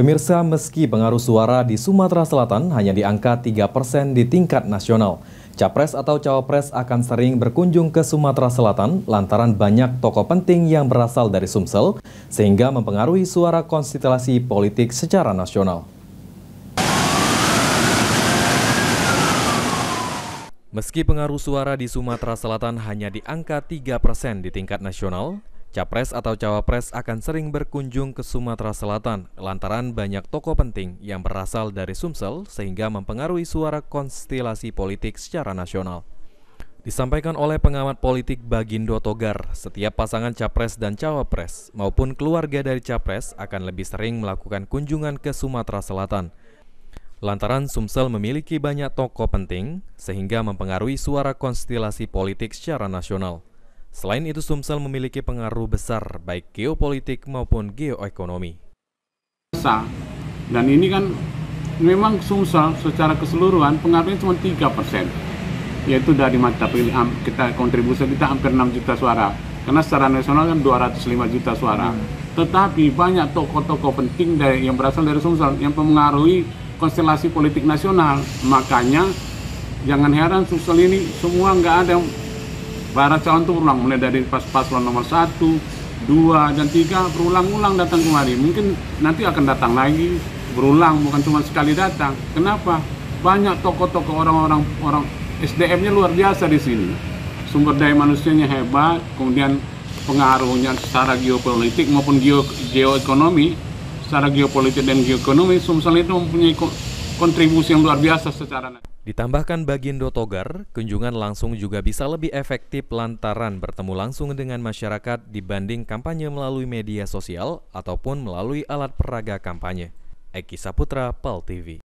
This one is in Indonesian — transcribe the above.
Pemirsa, meski pengaruh suara di Sumatera Selatan hanya di angka 3% di tingkat nasional, Capres atau Cawapres akan sering berkunjung ke Sumatera Selatan lantaran banyak tokoh penting yang berasal dari Sumsel, sehingga mempengaruhi suara konstelasi politik secara nasional. Meski pengaruh suara di Sumatera Selatan hanya di angka 3% di tingkat nasional, Capres atau Cawapres akan sering berkunjung ke Sumatera Selatan lantaran banyak tokoh penting yang berasal dari Sumsel sehingga mempengaruhi suara konstelasi politik secara nasional. Disampaikan oleh pengamat politik Bagindo Togar, setiap pasangan Capres dan Cawapres maupun keluarga dari Capres akan lebih sering melakukan kunjungan ke Sumatera Selatan. Lantaran Sumsel memiliki banyak tokoh penting sehingga mempengaruhi suara konstelasi politik secara nasional. Selain itu, Sumsel memiliki pengaruh besar baik geopolitik maupun geoekonomi. Dan ini kan memang Sumsel secara keseluruhan pengaruhnya cuma 3%, yaitu dari mata pilihan kita kontribusi kita hampir 6 juta suara, karena secara nasional kan 205 juta suara. Tetapi banyak tokoh-tokoh penting yang berasal dari Sumsel yang mempengaruhi konstelasi politik nasional. Makanya jangan heran Sumsel ini semua nggak ada yang para calon itu berulang, mulai dari paslon nomor 1, 2, dan 3 berulang-ulang datang kemari. Mungkin nanti akan datang lagi, berulang, bukan cuma sekali datang. Kenapa? Banyak tokoh-tokoh orang SDM-nya luar biasa di sini. Sumber daya manusianya hebat, kemudian pengaruhnya secara geopolitik maupun geoekonomi. Secara geopolitik dan geoekonomi, Sumsel itu mempunyai kontribusi yang luar biasa secara. Ditambahkan Bagindo Togar, kunjungan langsung juga bisa lebih efektif lantaran bertemu langsung dengan masyarakat dibanding kampanye melalui media sosial ataupun melalui alat peraga kampanye. Eki Saputra, PAL TV.